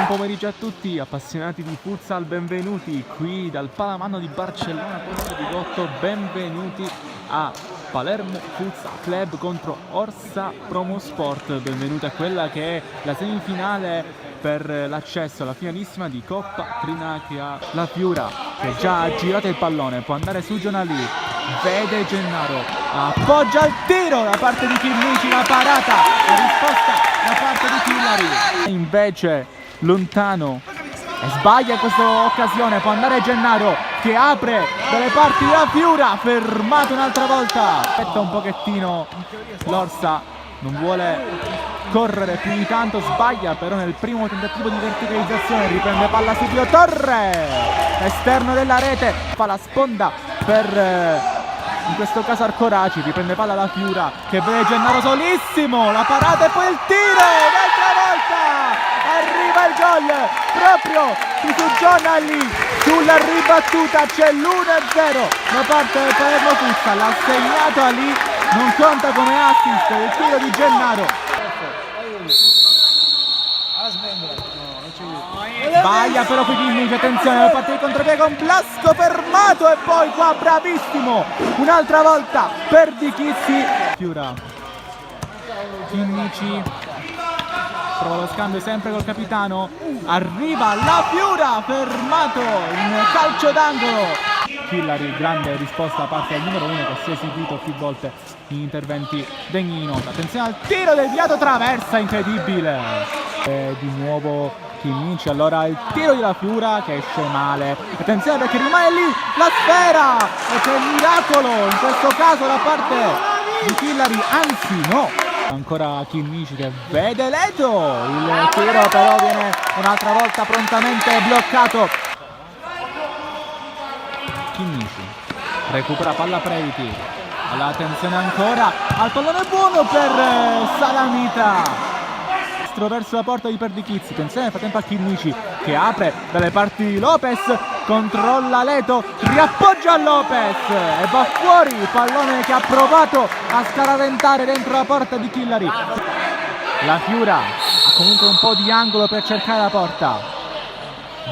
Buon pomeriggio a tutti, appassionati di futsal, benvenuti qui dal Palamano di Barcellona, Pozzo di Gotto, benvenuti a Palermo Futsal Club contro Orsa Promosport, benvenuti a quella che è la semifinale per l'accesso alla finalissima di Coppa Trinacria. La Fiura, che già ha girato il pallone, può andare su Gionalì, vede Gennaro, appoggia il tiro da parte di Chimmici, la parata, la risposta da parte di Chillari, invece lontano e sbaglia in questa occasione, può andare Gennaro che apre dalle parti della Fiura, fermato un'altra volta, aspetta un pochettino l'Orsa, non vuole correre più di tanto, sbaglia però nel primo tentativo di verticalizzazione, riprende palla subito Torre, esterno della rete, fa la sponda per in questo caso Arcoraci, riprende palla la Fiura che vede Gennaro solissimo, la parata e poi il tiro, un'altra volta arriva il gol proprio di Suggiornali, sulla ribattuta c'è l'1-0 da parte del Palermo Futsal, l'ha segnato Ali, non conta come assist il tiro di Gennaro. Sbaglia però qui Chimmici, attenzione alla parte di contropiede con Blasco fermato e poi qua bravissimo un'altra volta per Di Chizzi. Fiura, Chimmici prova lo scambio sempre col capitano, arriva la Fiura, fermato in calcio d'angolo. Chillari, grande risposta da parte del numero 1 che si è esibito più volte in interventi degni di nota. Attenzione al tiro deviato, traversa, incredibile. Di nuovo Chimmici, allora il tiro della Fiura che esce male. Attenzione perché rimane lì la sfera e c'è il miracolo in questo caso da parte di Chillari, anzi no, ancora Chimmici che vede Leto, il tiro però viene un'altra volta prontamente bloccato. Chimmici recupera palla Previti, attenzione ancora al pallone buono per Salamita verso la porta di Perdichizzi, attenzione nel frattempo a Chimmici che apre dalle parti di Lopez, controlla Leto, riappoggia Lopez e va fuori il pallone che ha provato a scaraventare dentro la porta di Chillari. La Fiura ha comunque un po' di angolo per cercare la porta,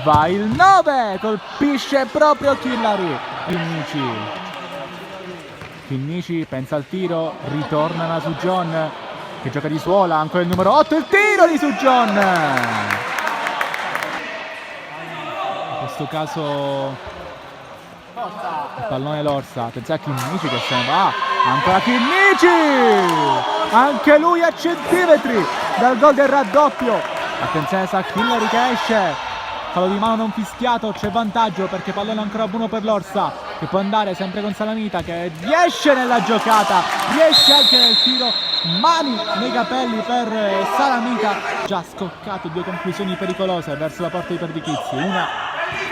va il 9, colpisce proprio Chillari. Chimmici pensa al tiro, ritorna da Suggion che gioca di suola, ancora il numero 8, il tiro di Suggion. In questo caso il pallone l'Orsa, attenzione a Chimmici che se ne va, ancora Chimmici, anche lui a centimetri dal gol del raddoppio. Attenzione a Chillari che esce, fallo di mano non fischiato, c'è vantaggio perché pallone ancora buono per l'Orsa che può andare sempre con Salamita che riesce nella giocata, riesce anche nel tiro, mani nei capelli per Salamita, già scoccato, due conclusioni pericolose verso la porta di Perdichizzi, una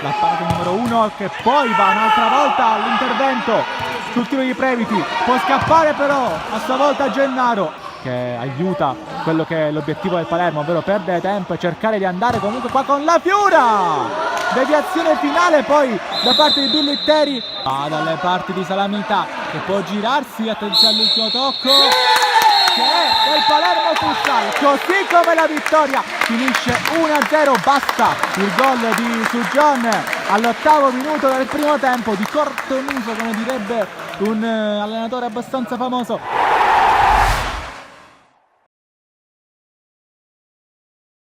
la parata numero 1 che poi va un'altra volta all'intervento sul tiro di Previti, può scappare però a sua volta Gennaro che aiuta quello che è l'obiettivo del Palermo, ovvero perdere tempo e cercare di andare comunque qua con la Fiura. Deviazione finale poi da parte di Billitteri, dalle parti di Salamita che può girarsi, attenzione all'ultimo tocco che è del Palermo Futsal, così come la vittoria finisce 1-0, basta il gol di Suggion all'8° minuto del primo tempo, di cortomuso come direbbe un allenatore abbastanza famoso.